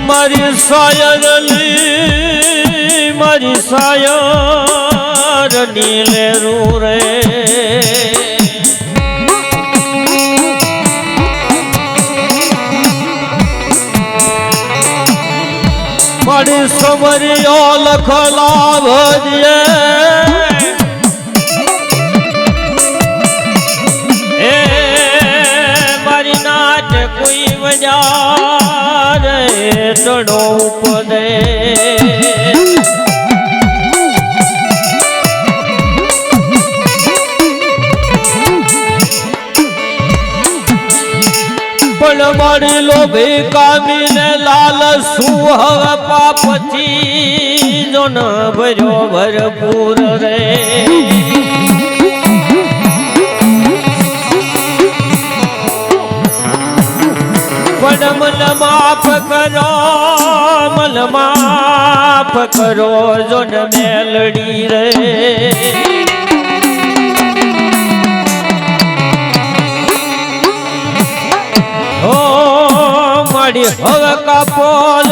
મારી સાયરલી મારી સાયરની લેરું રે મારી સમરીઓ લખલા ભજે એ મારી નાચ કોઈ વજા રે ચડો ઉપદે પણ મારી લોભી કામીને લાલ સુહવ પાપથી જો ન ભર્યો ભરપૂર રે પણ મન માફ કરો મન માફ કરો જો ન મેલડી રે હવે કાપોલ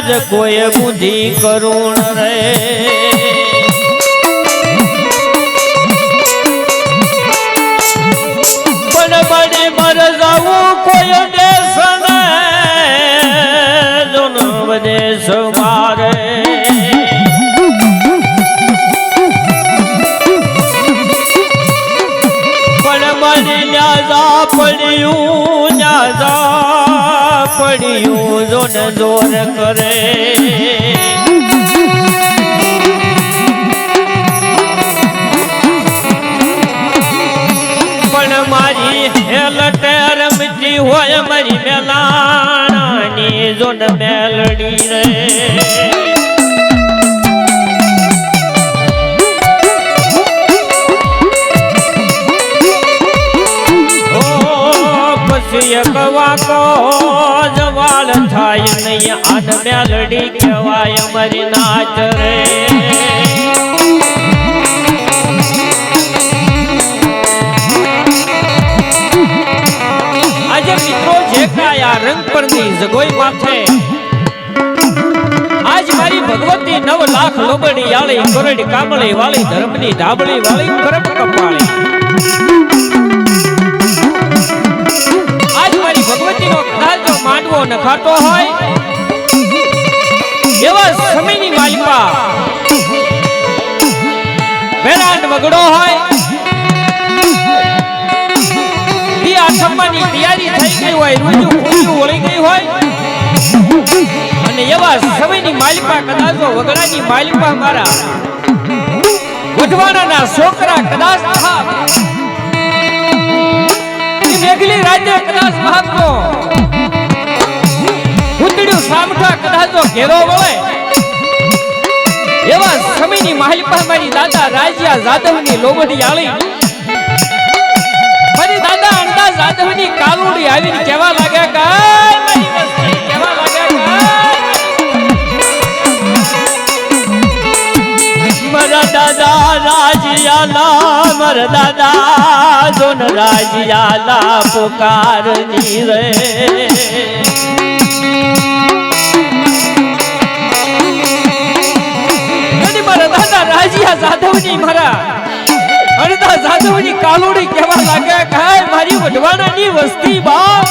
જ કોઈ બુદ્ધિ કરુણ રે પણ બડી મર જાવું કોઈ દેશ ને જોન વિદેશ મારે પણ બડી ન્યાજા પડ્યું ન્યાજા પડ્યું જોન જોર કરે પણ મારી હેલ ટેર મિટી હોય મારી મેલાણાની જોન મેલડી રે વાકો જવાળ થાય નહીં આન મેલડી કહેવાય મારી નાચ રે આજે મિત્રો જે કાયા રંગ પરની જગોઈ માથે આજ મારી ભગવતી 9 લાખ લોબડી આળી કોરડી કામળી વાળી ધર્મની ધાબળી વાળી કરમ કપાળી ભગવતીનો કદાચ જો માંડવો નખાતો હોય એવા સમયની માલિકા વેરાંડ વગડો હોય ઈ આઠમની તૈયારી થઈ ગઈ હોય રૂજુ ફૂજુ વળી ગઈ હોય અને એવા સમયની માલિકા કદાચ જો વગડાની માલિકા મારા વઢવાણાના છોકરા કદાચ મેઘલી રાતે કદાચ મહાત્મો ઉતડ્યું સામઠા કદાચ ઘેરો વળે એવા સમયની માલિકા મારી દાદા રાજ્યા જાદવની લોબડી આળી મારી દાદા અંદાજ જાદવની કાલુડી આવીને કેવા લાગ્યા કાય મારી વસ્તી કેવા લાગ્યા મારા દાદા રાજ્યાલા મારા દાદા જોન રાજ્યાલા પુકારની રે મારા દાદા રાજ્યા જાદવની મારા અડધા જાદવની કાલુડી કેવા લાગ્યા કાય મારી વઢવાણાની વસ્તી બાપ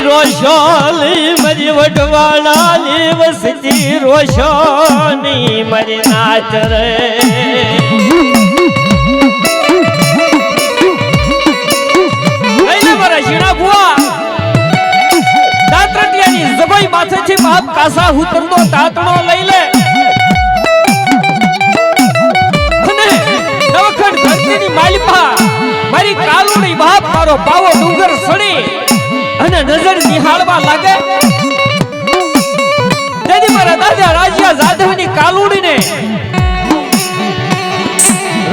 રોશોલી મારી વઢવાણાની વસ્તી રોશોની મારી નાચ રે લઈને મારા શીણા ભુવા દાંતરટિયાની જગોઈ માથેથી બાપ કાસા ઉતરતો તાતણો લઈ લે અને નવખંડ ધરતીની માલિકા મારી કાલુડી બાપ મારો પાવો ડુંગર સડી અને નજર નિહાળવા લાગે તેથી મારા દાદા રાજ્યા જાદવની કાલુડીને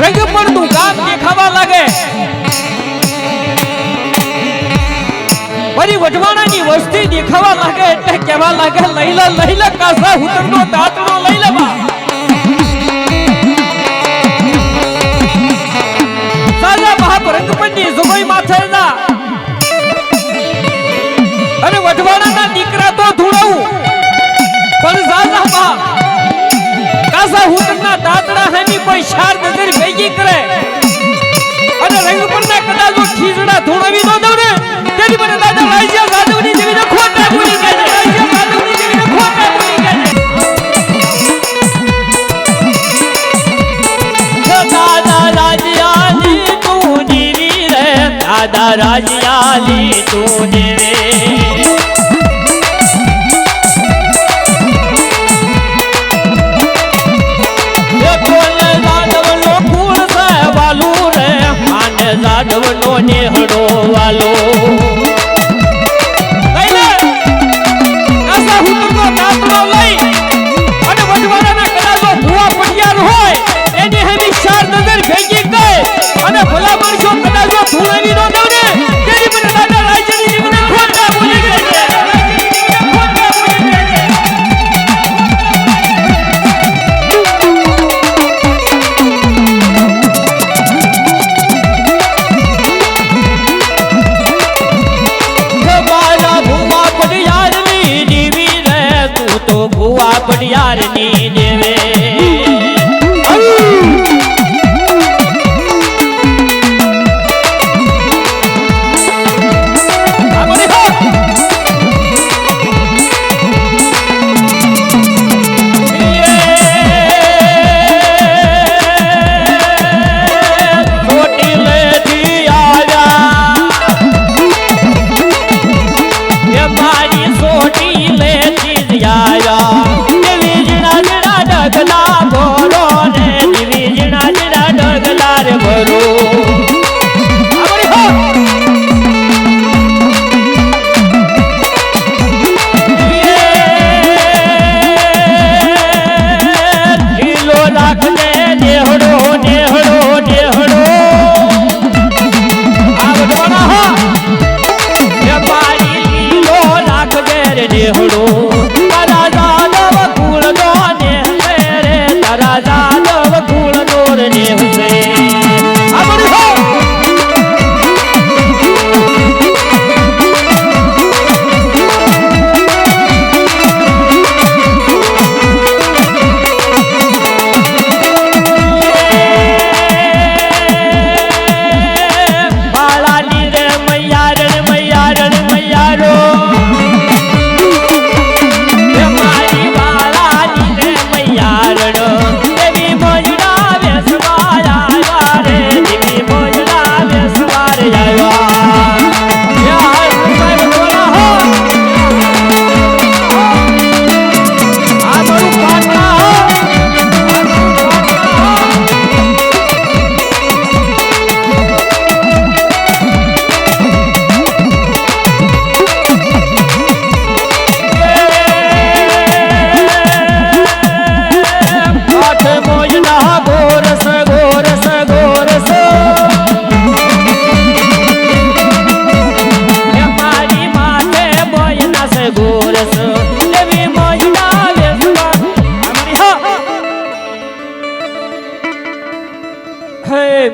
રંગપણનું ગામ દેખાવા લાગે મારી વઢવાણાની વસ્તી દેખાવા લાગે એટલે કેવા લાગે લઈલા કાસા ઉતરનો તાતણો લઈ લેવા સાજા બાપ શાર નજર ભેગી કરે અને રંગ પરના કદાચ ખીજડા ધોળાવી ન દઉં ને તેની મને દાદા રાજ્ય સાધુની જેવી ખોટા બોલી કહે છે રાજ્ય સાધુની જેવી ખોટા બોલી કહે છે દાદા રાજ્યાલી તું જીવી રે દાદા રાજ્યાલી તું જીવે જાદવનો નેહડો વાલો આસા હુકમનો તાતરો લઈ અને વડવાડાના કદાચો ભૂવા પડિયાર હોય એની હેમી ચાર નજર ભેગી ગઈ અને ભલા માણસો કદાચો ધૂળાવી નો દઉં ને તેની મને દાદા રાજ્યની મને ખોટા બોલી ગઈ છે પડિયારની દેવે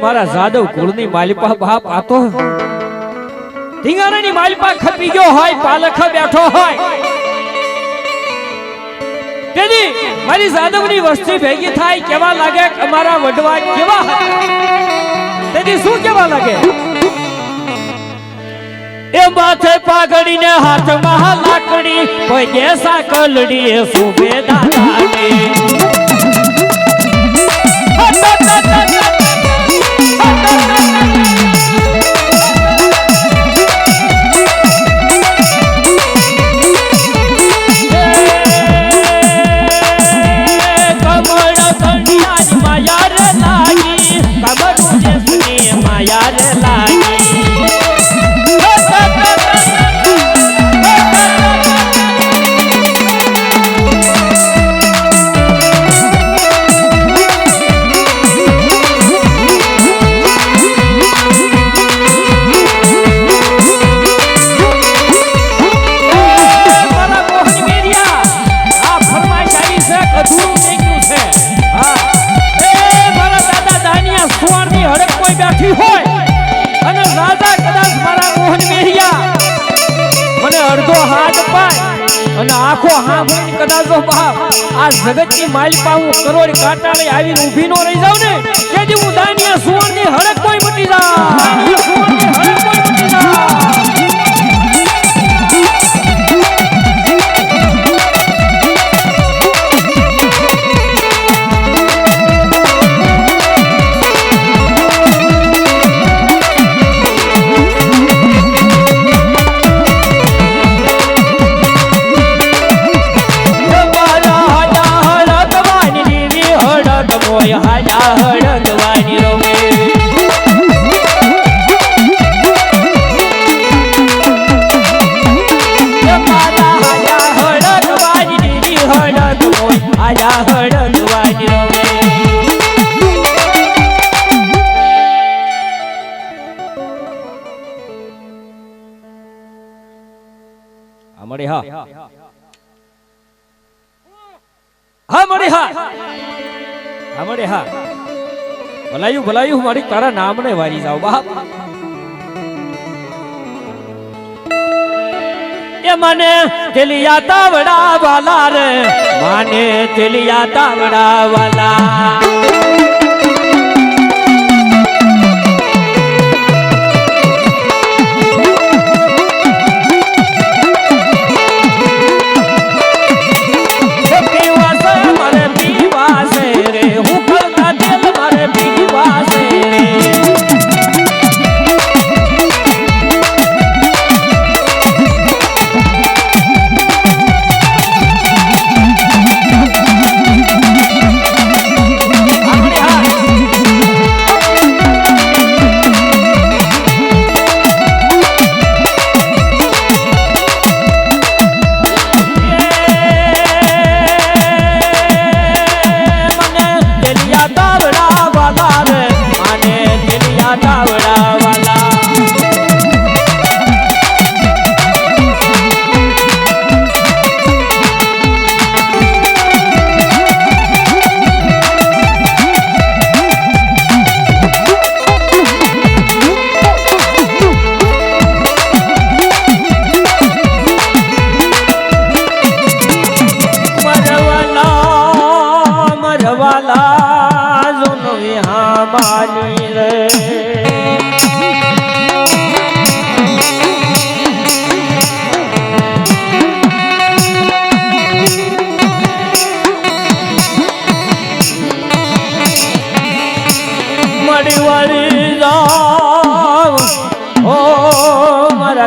મારા જાદવ કુળની માલિપા બાપ આતો ઢીંગારાની માલિપા ખપી ગયો હોય પાલખ બેઠો હોય તેની મારી જાદવની વસ્તી ભેગી થાય કેવા લાગે અમારા વડવા કેવા તેની શું કેવા લાગે એ માથે પાઘડીને હાથમાં લાકડી કોઈ દેસા કલડી સુબે દાદાની માયા રે લાગી અને આખો હા ભાઈ કદાચ જો બાપ આ જગતની માલિપા હું કરોડ કાંટાળે આવીને ઊભી નો રહી જાવ ને તેથી હું દાનિયા સુવર્ણની હડક કોઈ મટી જા સુવર્ણની હડક કોઈ મટી જા મળે હા હા મળે હા હા મળે હા ભલાયું ભલાયું મારી તારા નામને વારી જાવ બાપ એ મને દિલિયા તાવડા વાલા રે માને દિલિયા તાવડા વાલા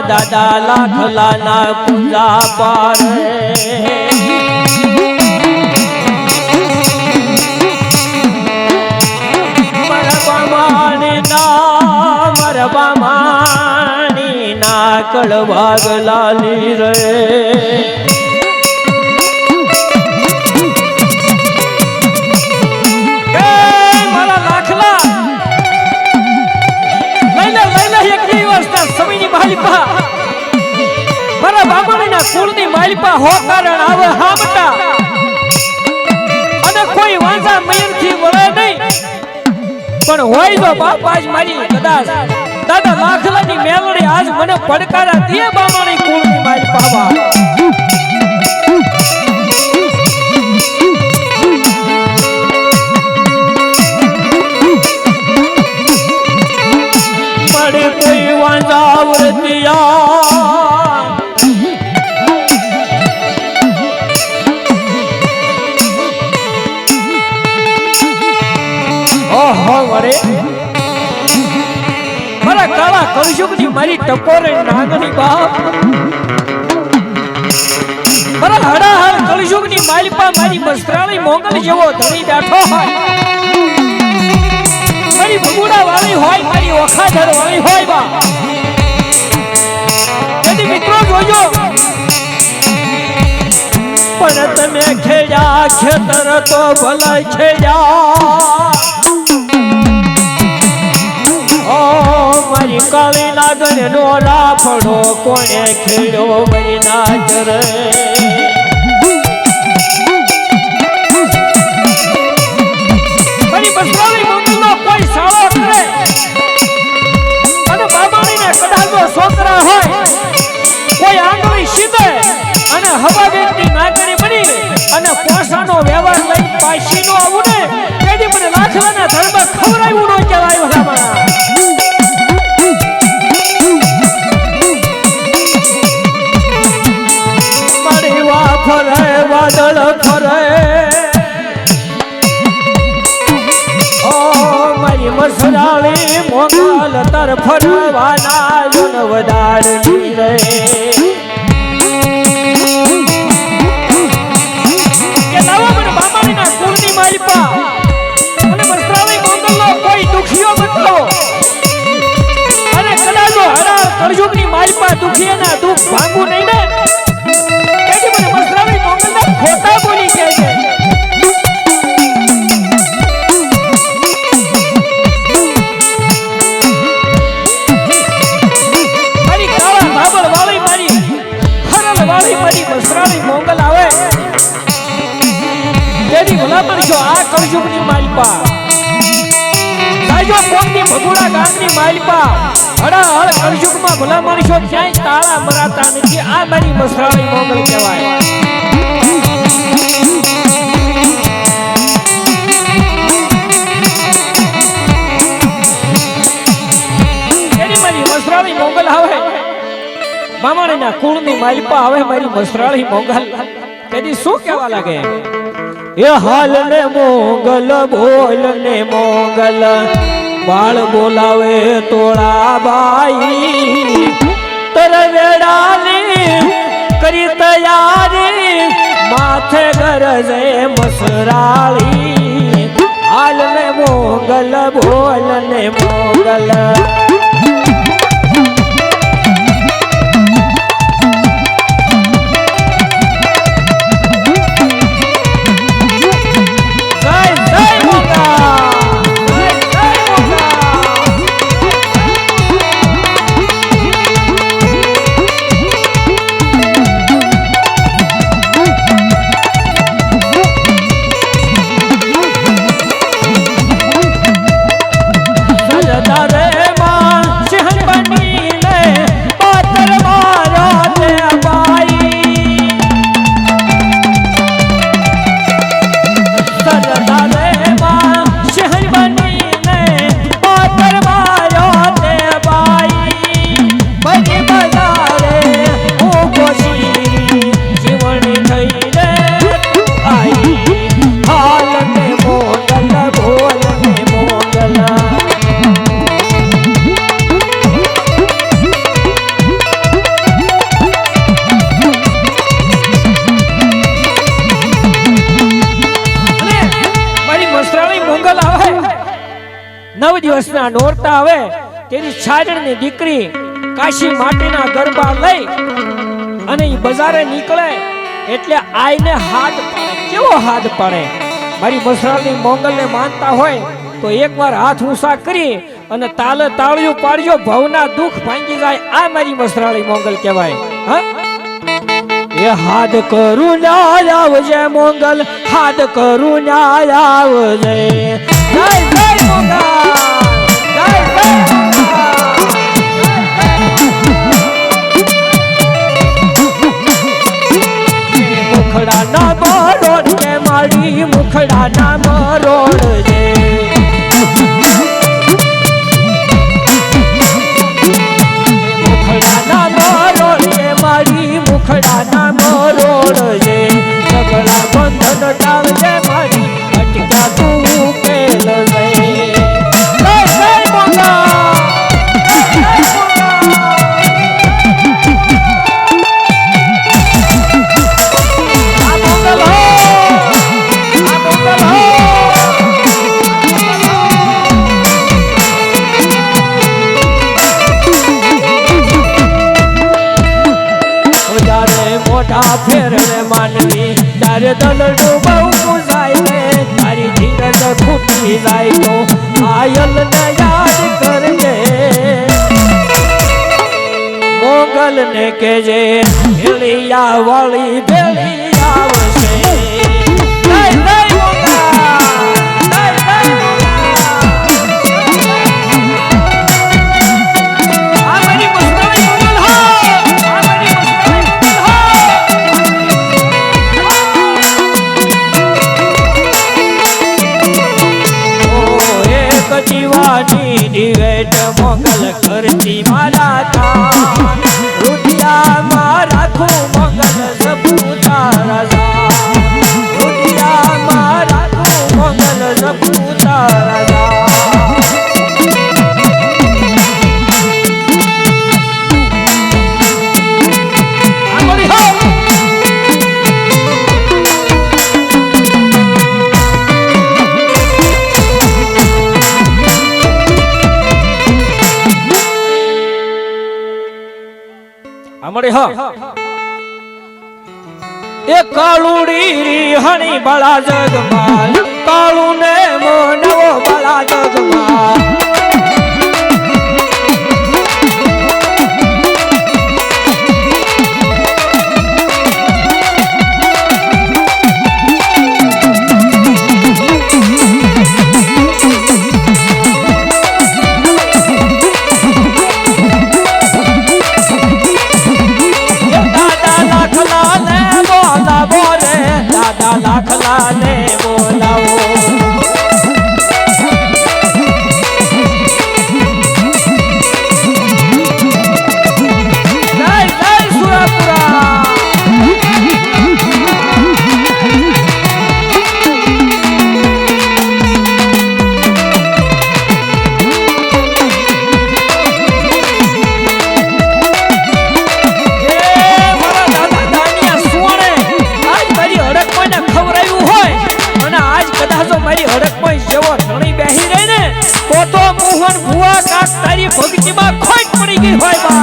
દાદા લાખલા ના પૂજા પારે મરબા માણી ના કળવાગ લાલી રે મારા લાખલા લઈ એક દિવસ સમયની માલિપા મારા બામણીના કુળની માલિપા હો કારણ આવે હામટા અને કોઈ વાંસા મયરથી વળે નહીં પણ હોય તો બાપ આજ મારી કદાચ દાદા લાખલાની મેલડી આજ મને પડકારા દે બામણી કુળની માલિપા પડે કોઈ વાંસા વ્રતિયા ઓહો વરે મારા કાળા કળશુકની મારી ટકોરે નાગની બાપ મારા હડાહર કળશુકની માલિપા મારી મસ્ત્રાણી મોંગલ જેવો ધણી બેઠો હોય મારી બગુડા વાળી હોય મારી ઓખાધર વાળી હોય બા તેથી મિત્રો જોજો પણ તમે ખેડ્યા ખેતર તો ભલે ખેડ્યા મારી કાળી નાગર નો રાફડો કોણે ખેડ્યો મારી નાગર મારી બસરાળી મંગલનો કોઈ સાળો કરે અને બાબાણીને કડાલનો છોકરા હોય કોઈ આંગળી સીધે અને હવા અને પોસાનો વ્યવહાર લઈ પાછી નો આવું ને તેની મને લાખલાના ધર્મ ખવરાયું નો કહેવાય ભલામણા મારી વા ફરે વાદળ ફરે ઓ મારી મસરાળી મોગલ તર ફરવાના જોન વધારતી રે કળયુગની માલપા દુખિયાના દુઃખ ભાંગું નહીં ને તેથી મને મસરાવી મોગલના ખોટા બોલી કહે છે મારી કાળા ભાબળ વાળી મારી ખરલ વાળી મારી મસરાવી મોગલ આવે તેની ભલામણ જો આ કળયુગની માલપા સાજો કોમની ભગુડા ગામની માલપા હળ કળયુગમાં ભલા માણસો ક્યાંય તાળા મરાતા નથી આ મારી મસરાળી મોગલ કહેવાય એની મારી મસરાળી મોગલ આવે મામાણીના કુળની માલપા આવે મારી મસરાળી મોગલ તેથી શું કહેવા લાગે એ હાલ ને મોગલ બોલ ને મોગલ બાળ બોલાવે તોળા બાઈ તરવેડાની કરી તૈયારી માથે ગરજે મસરાળી હાલ ને મોગલ બોલ ને મોગલ નવ દિવસના નોરતા આવે તેની છાજણની દીકરી કાશી માટીના ગરબા લઈ અને ઈ બજારે નીકળે એટલે આઈને હાથ પાડે કેવો હાથ પાડે મારી મસરાળની મોગલને માનતા હોય તો એકવાર હાથ ઊંચા કરી અને તાલે તાળિયું પાડજો ભવના દુઃખ ભાંગી જાય આ મારી મસરાળી મોગલ કહેવાય હા એ હાથ કરું ના આવજે મોગલ હાથ કરું ના આવજે જય જય મોગલ જય જય મુખડા ના મરોડ કે મારી મુખડા ના મરોડ જે મુખડા ના મરોડ કે મારી મુખડા ના મરોડ જે સગળા બંધન ટાળજે મારી અટક્યા તું ઉકેલ રે જય જય મોગલ ફેરને માનવી તારે દલડું બહુ મુસાય ને તારી ધીરજ ખૂટી જાય તો આયલ ને યાદ કરજે મોગલ ને કેજે ભેળિયા વાળી ભેળી આવશે જય જય મોગલ જય જય મોગલ આ મારી મસ્તરી મોગલ હો આ મારી મસ્તરી મોગલ હો ધરતી મારા તા રૂપિયા માં રાખું મંગલ સપૂતા રાજા રૂપિયા માં રાખું મંગલ સપૂતા રાજા અમારે હા એ કાળુડી હણી બળા જગમાલ કાળું ને મોનવો બળા જગમાલ લાખલા ને બોલાવો જય જય સુરાપુરા મોહન ભુવા કાક તારી ભક્તિમાં ખોટ પડી ગઈ હોય બા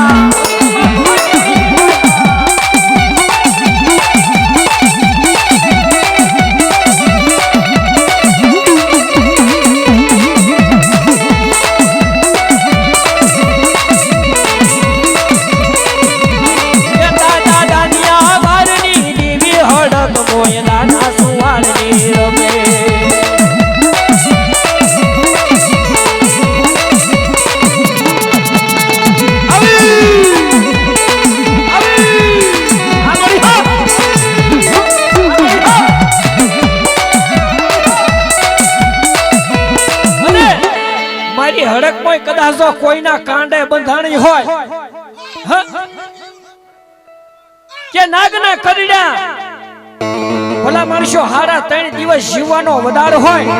દાદા દાનિયા વારની દેવી હડક મોયના ના સુવાળની રમે હડકમાં કદાચ કોઈના કાંડે બંધાણી હોય કે નાગના કરડ્યા ભલા માણસો હારા 3 દિવસ જીવવાનો વધાર હોય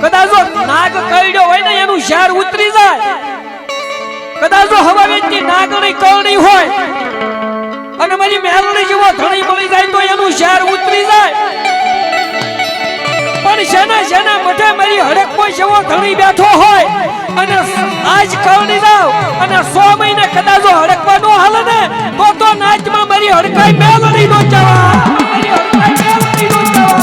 કદાચ નાગ કરડ્યો હોય ને એનું ઝાર ઉતરી જાય કદાચ હવા વેચી નાગની કરણી હોય અને મારી મેલડી જેવો ધણી મળી જાય તો એનું ઝાર ઉતરી જાય પણ શેના શેના મઠે મારી હડકમાં જેવો ધણી બેઠો હોય અને આજ કરણી જાવ અને 100 મહિને કદાચ હડકવા નો હાલે ને તો નાચમાં મારી હડકાઈ મેલડી નો જવા મારી હડકાઈ મેલડી નો જવા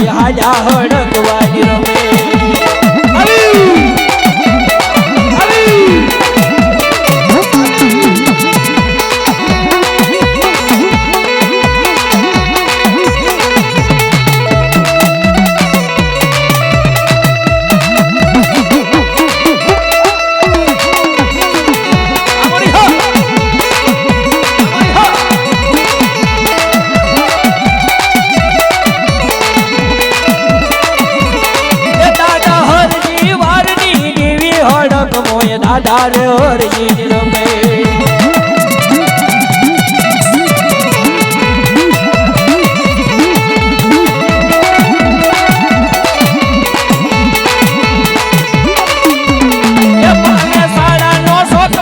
હાજા હડકવાની રમે દાદા રે હરજી રમે સાડા નો શોખ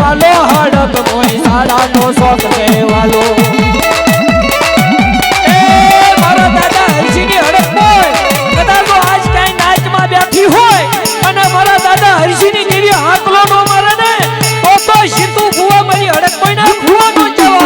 વાલો હડક કોઈ સાડા નો શોખ વાલો મારા દાદા હરજીની હડક હોય કદાચ આજ કઈ નાચમાં બેઠી હોય અને મારા દાદા હરજીની દેવી હાકલો નો મારે ને તો સીધું ભુવા મારી હડક કોઈ ના ભુવા નો જવા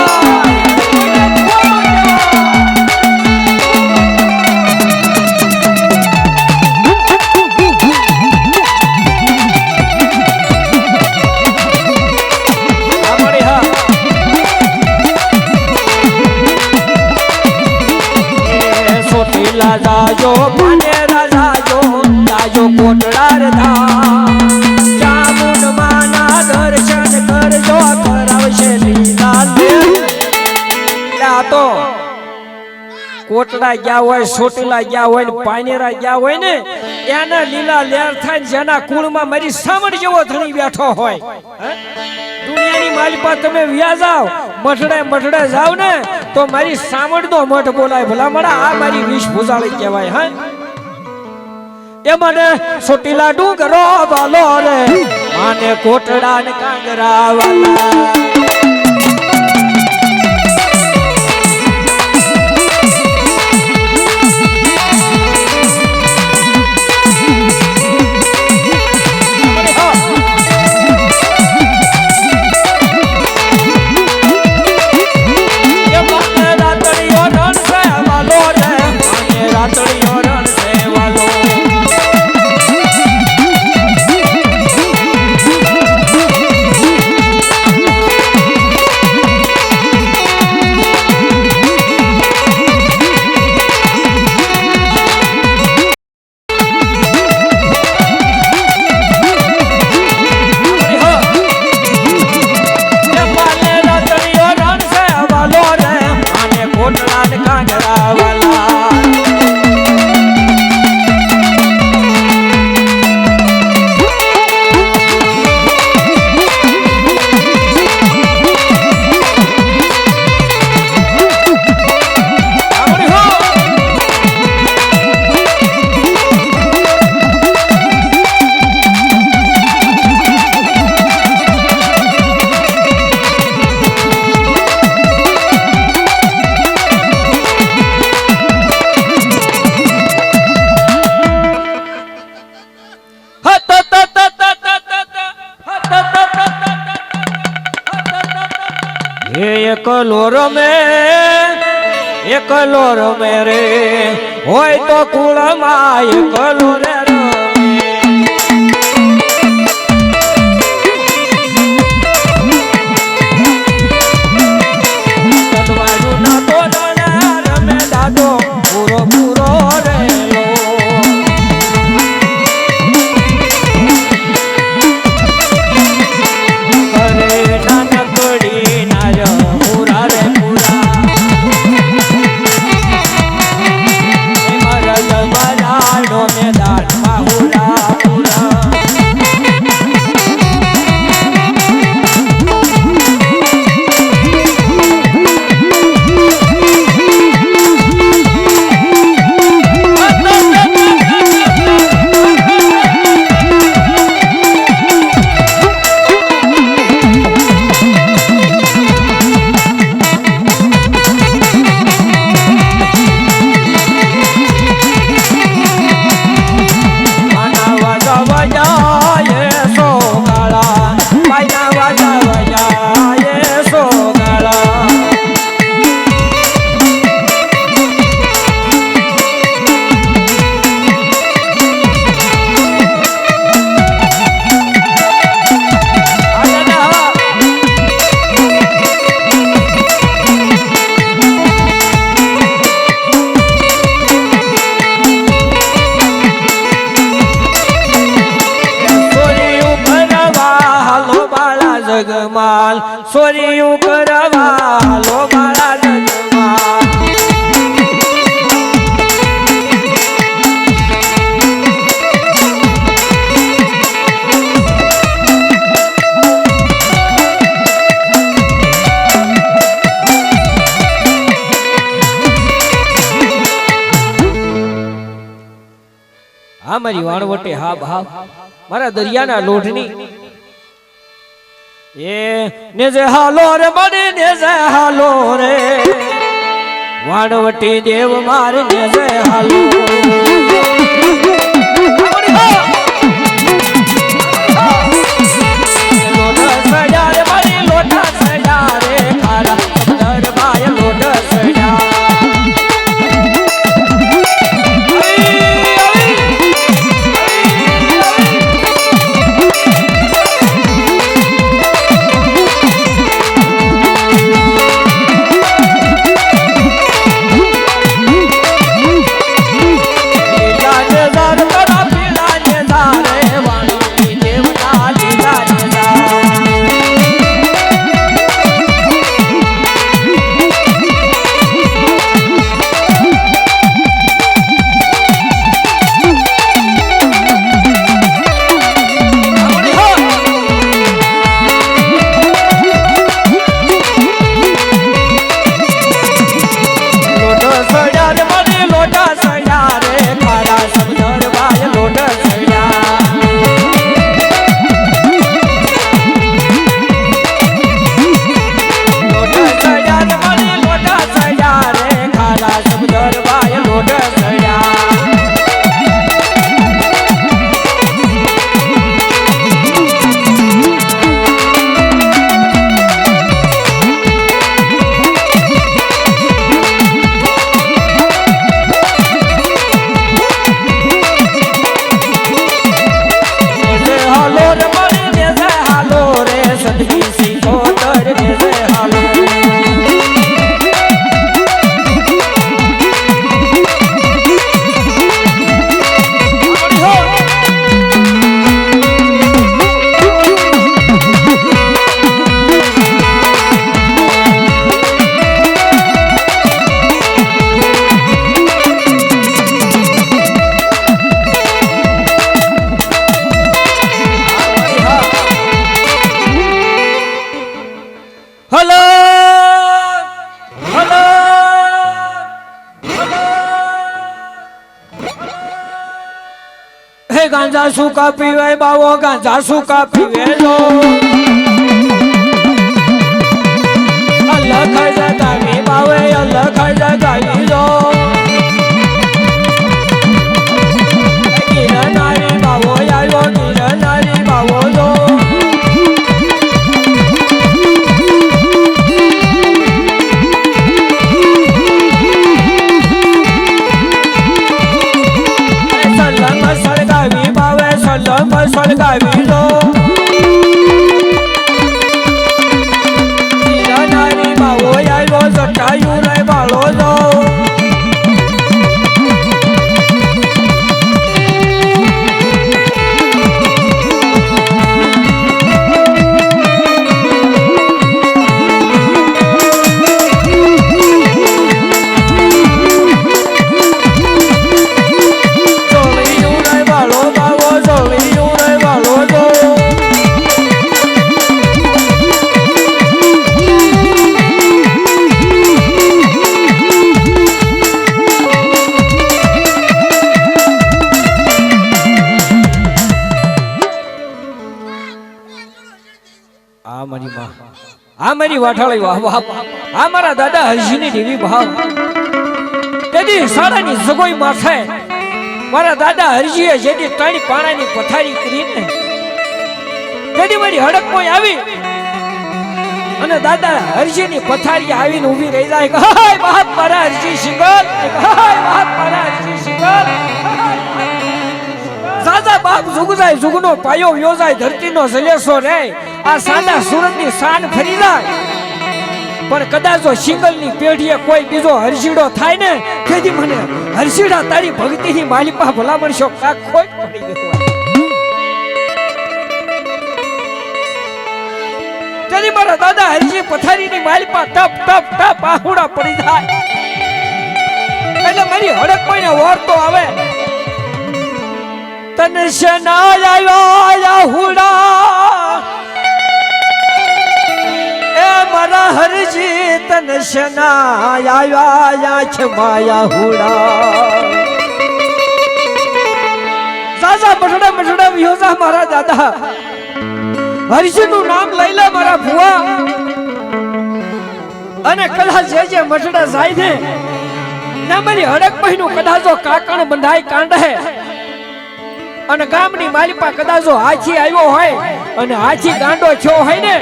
કોટડા ગયા હોય સોટીલા ગયા હોય ને પાનેરા ગયા હોય ને એના લીલા લેર થાય ને જેના કુળમાં મારી સામણ જેવો ધણી બેઠો હોય દુનિયાની માલિપા તમે વ્યા જાવ મઠડે જાવ ને તો મારી સામણ નો મઠ બોલાય ભલા મણા આ મારી વિષ ભૂજાળી કહેવાય હા એ મને સોટીલા ડુંગરો વાલો રે માને કોટડા ને કાંગરા વાલા એકલો રમે રે હોય તો કુળમાં એકલો રે રમે દાદો પૂરો પૂરો રેલો કરે નાનકડી નાર પૂરા રે પૂરા મેદાન બાહુરા પૂરા જગમાલ સોરિયું કરવા લો મારા જગમાલ હા મારી વાણવટે હા ભાવ મારા દરિયાના લોઢની એ નેજે હાલો રે બડી નેજે હાલો રે વાણવટી દેવ મારે નેજે હાલો લોઢ સજા રે બડી લોઢ સજા રે ખારા સમદર બાય લોઢ સજા ગાંજા સુકા પીવે બાવો ગાંજા સુકા પીવે લો અલ્લાહ ખાજા ગાવી બાવે અલ્લાહ ખાજા ગાવી લો ગીરા નારી બાવો આવ્યો ગીરા નારી બાવો લો સળગાવી બાવે સળગાવી લો નારી બાવો આવ્યો જટાયું રે બાળો લો આ મારી વાઠાળી વાહ વાહ આ મારા દાદા હરજીની દેવી ભાવ તેથી સાડાની જગોઈ માથે મારા દાદા હરજીએ જેથી ત્રણ પાણાની પથારી કરીને તેથી મારી હડકમોય આવી અને દાદા હરજીની પથારી આવીને ઊભી રહી જાય હાય બાપ મારા હરજી સિંગલ હાય બાપ મારા હરજી સિંગલ સાદા બાપ જુગ જાય જુગનો પાયો યોજાય ધરતીનો જલેસો રે આ સાદા સુરતની શાન ફરી જાય પણ કદાચ સિંગલની પેઢીએ કોઈ બીજો હરસીડો થાય ને તેથી મને હરસીડા તારી ભક્તિની માલિપા ભલા મળશો કાક ખોટ પડી ગયો તેથી મારા દાદા હરજી પથારીની માલિપા ટપ ટપ ટપ આહુડા પડી જાય એટલે મારી હડક કોઈને ઓરતો આવે તને શના આવ્યા હુડા એ મારા હરજી તને શના આવ્યા છે માયા હુડા સાસા બટડા બટડા વિયોજા મારા દાદા હરજી નું નામ લઈ લે મારા ભુવા અને કદાચ જે મટડા જાય ને ના મારી હડક મહિનું કદાચો કાકણ બંધાઈ કાંડે અને ગામની માલિપા કદાચો હાથી આવ્યો હોય અને હાથી ગાંડો થયો હોય ને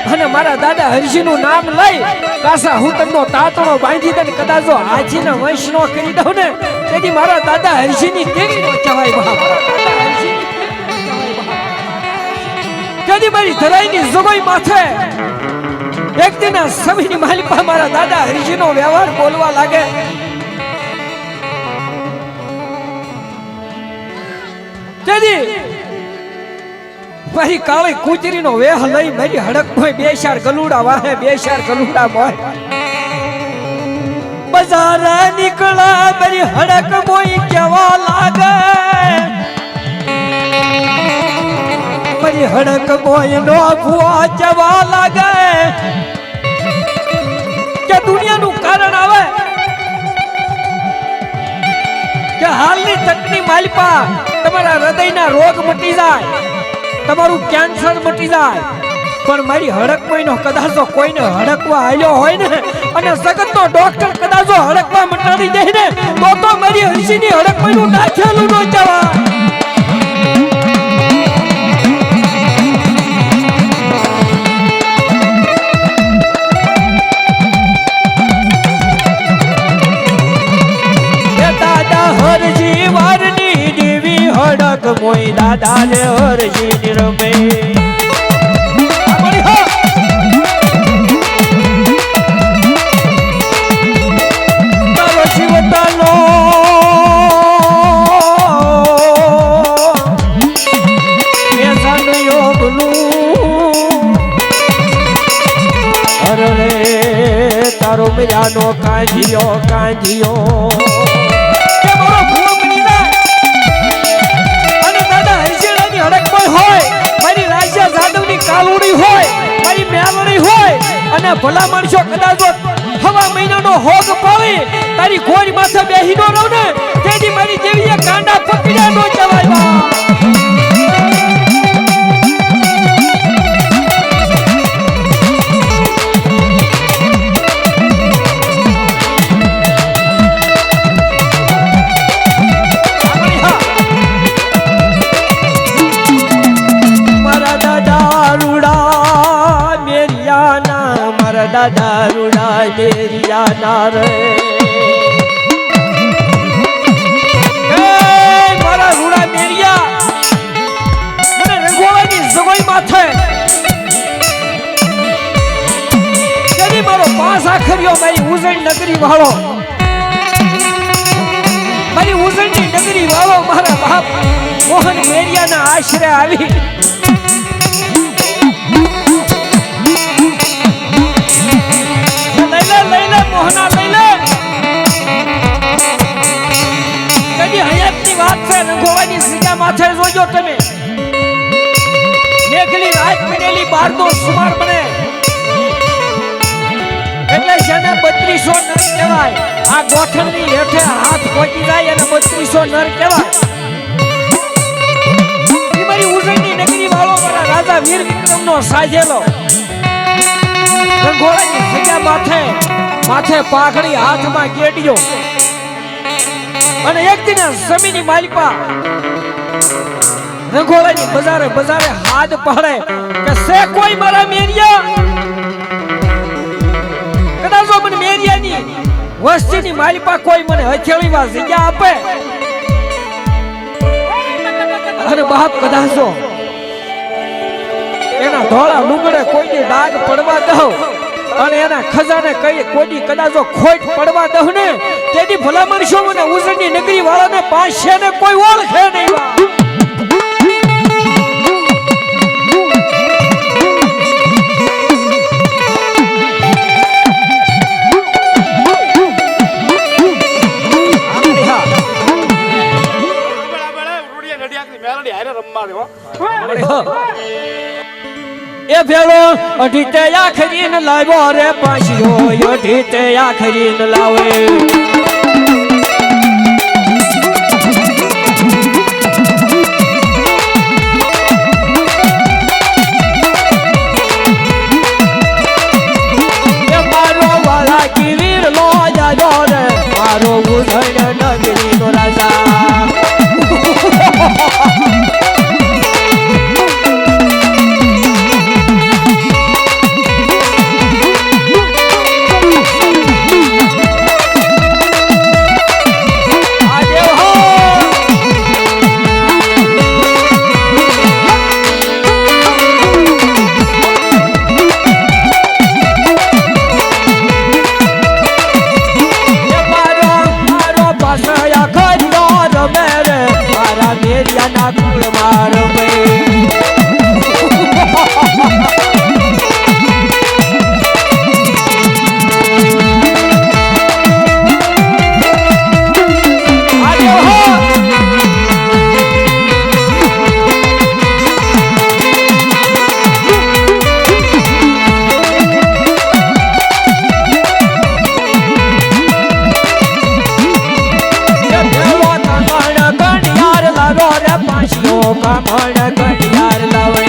અને મારા દાદા હરજીનું નામ લઈ કાસા હુતનનો તાતણો બાંધી દે કદાચો હાથીને વંશનો કરી દઉં ને તેથી મારા દાદા હરજીની દેવી નો કહેવાય બાપ તેથી મારી ધરાઈની જગોઈ માથે એક દિન સમયની માલિપા મારા દાદા હરજીનો વ્યવહાર બોલવા લાગે તેથી મારી કાળી કૂતરીનો વેહ લઈ મારી હડક મોય બે ચાર ગલુડા વાહે બે ચાર ગલુડા મોય બજાર નીકળા મારી હડક મોય કેવા લાગે મારી હડક મોય નો ભુવા કેવા લાગે કે દુનિયાનું કારણ આવે કે હાલની તકની માલિપા તમારા હૃદયના રોગ મટી જાય તમારું કેન્સર મટી જાય પણ મારી હડક મહિનો કદાચો કોઈને હડકવા આવ્યો હોય ને અને જગતનો ડોક્ટર કદાચો હડકવા મટાડી દે ને તો મારી હરજીની હડક મહિનું નાખેલું ન જવા હરજી વારની દેવી હડક મોય દાદા ને હરજી નિરમે તારો શિવતાનો યોગનું અરે તારો મજાનો કાંજીયો કાંજીયો અને ભલા માણસો કદાચ હવા મહિનાનો હોગ પાવી તારી ઘોડી માથે બેહી નો રહું ને તેથી મારી દેવીએ કાંડા પકડ્યા નો જવાય એલા દારૂડા મેરિયા ના રે મારા રૂડા મેરિયા મને રંગોળાની સગોઈ માથે કેની મારો પાસ આખર્યો મારી ઉજણ નગરી વાળો મારી ઉજણની નગરી વાળો મારા બાપ મોહન મેરિયાના આશરે આવી લઈ મોહના લઈ લે કદી હયાતની વાત છે રંગોવાની સીધા માથે જોજો તમે મેઘલી રાત બનેલી બારનો સુમાર બને એટલે જેને 3200 નર કહેવાય આ ગોઠણની હેઠે હાથ પહોંચી જાય અને 3200 નર કહેવાય ઈ મારી ઉજળની નગરી વાળો મારા રાજા વીર વિક્રમનો સાજેલો રંગોળાની સીધા માથે પાઘડી હાથમાં કેડિયો અને એક દિન સમીની માલિપા રંગોળાની બજારે હાથ પહડે કે સે કોઈ મારા મેરિયા કદાચ મને મેરિયાની વસ્તીની માલિપા કોઈ મને હથેળીમાં જગ્યા આપે અને બાપ કદાચ એના ધોળા લુગડે કોઈની ડાઘ પડવા દઉં અને એના ખજાને કઈ કોઈ કદાચ ખોટ પડવા દઉં ને તેથી ભલામણ શું મને ઉજળની નગરી વાળાને પાસે ને કોઈ ઓળખે નહીં એ ભેળો અઢીતે આખરીને લાવ્યો રે પાછીઓ અઢીતે આખરીને લાવે મારો વાલા કિરીર લો જાજો રે મારો ઉધણ નગરી નો રાજા કામણ કટિયાર લાવે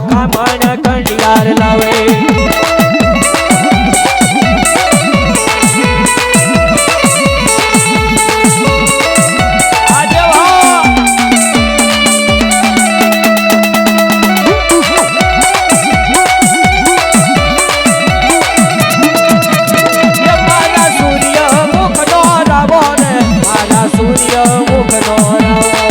કામણ કંડિયાર લાવે મારા સૂર્ય મુખ નો રાવો ને મારા સૂર્ય મુખ નો રાવો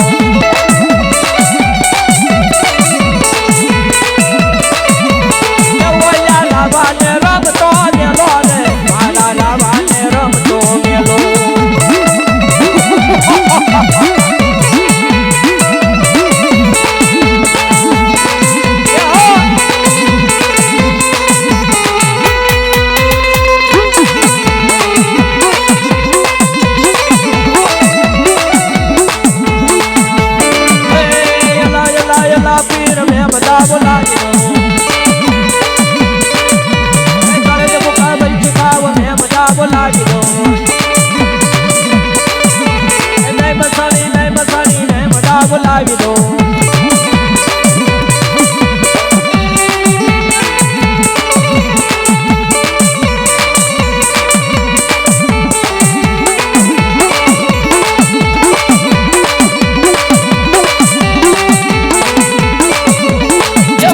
બોલાવી દો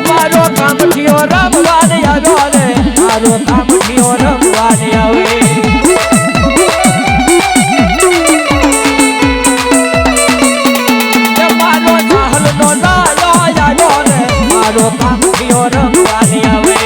મારો કામઠીઓ રમવાને આવ્યો રે મારો કામઠીઓ રમવાને આવે મારો ચાહલનો લાયો આવ્યો રે મારો કામઠીઓ રમવાને આવે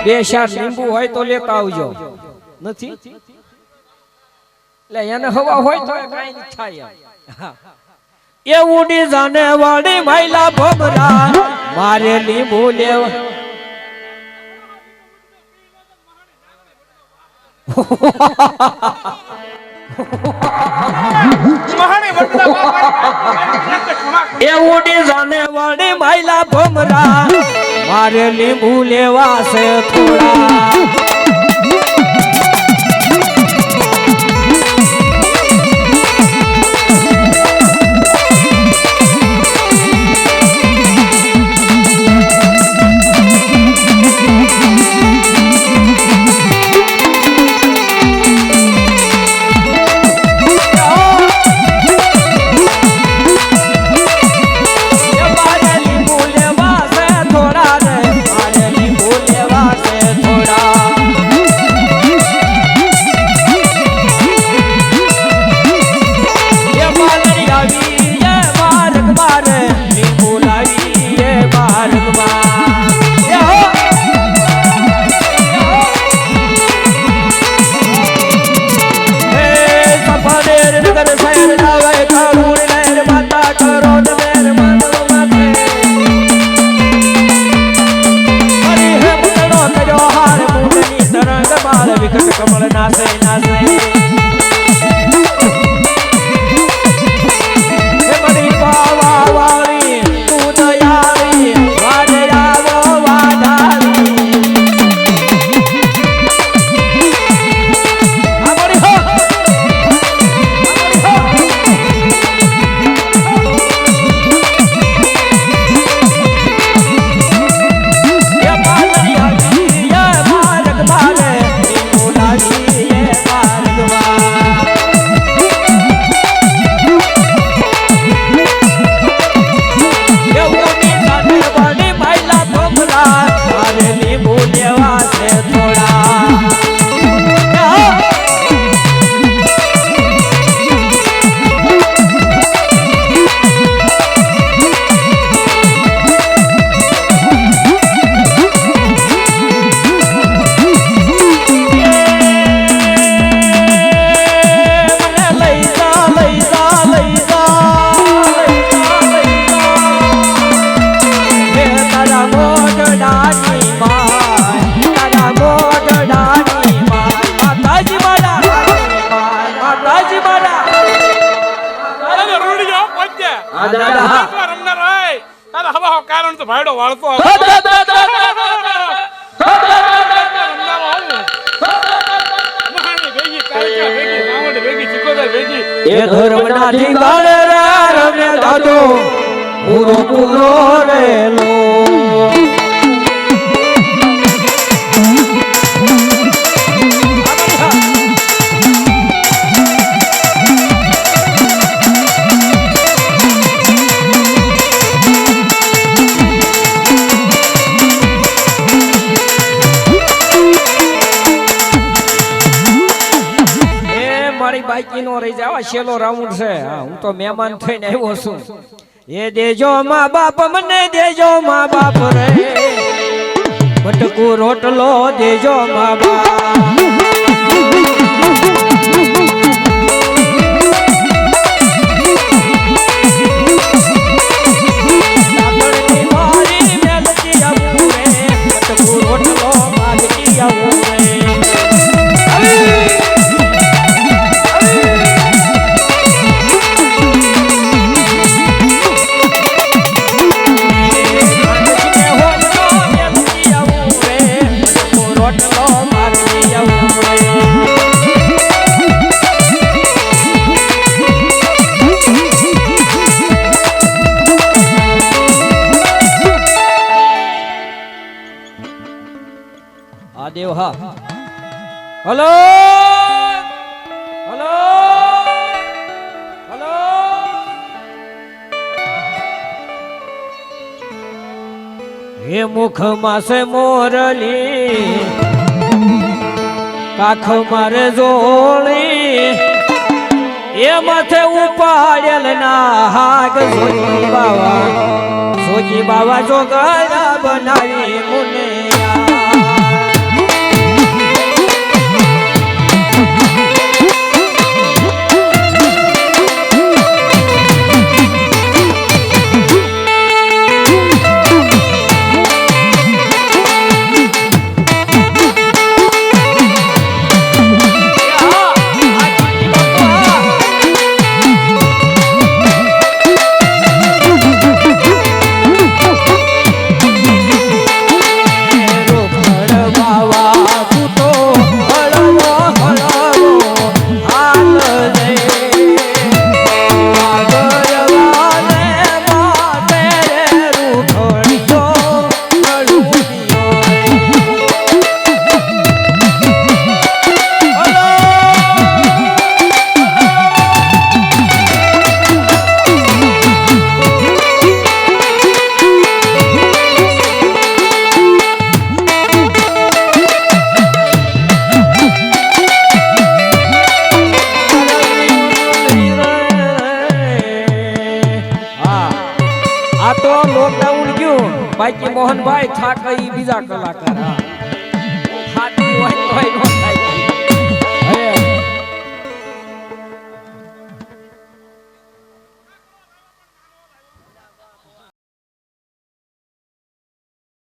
બે ચાર લીંબુ હોય તો લેતા આવજો નથી એટલે એને હવા હોય તો કાઈ ન થાય એ ઉડી જાને વાળી માયલા ભમરા મારે લીંબુ લેવા એ ઉડી જાને વાળી માયલા ભમરા મારે લીંબુ લેવા છે થોડા કમળ નાસે નાસે મરી પાવા વાળી તું દયાળી વાડે આવો વાડાળી અમારી હો કારણ તો ભાઈડો વાળતો એ ધર્મના ઠીકાણે રમે દાદો પૂરો પૂરો રેલો બાકી નો રહી જાય છેલ્લો રાઉન્ડ છે હા હું તો મહેમાન થઈને આવ્યો છું એ દેજો માં બાપ મને દેજો માં બાપ રે બટકું રોટલો દેજો માં બાપ દેવ હા હલો હલો હલો હે મુખ માસે મોરલી કાખ મારે જોળી એ માથે ઉપાડેલ ના હાગ સોજી બાવા જોગરા બનાવી મુને બાકી મોહનભાઈ ઠાકર ઈ બીજા કલાકાર હા હાથી હોય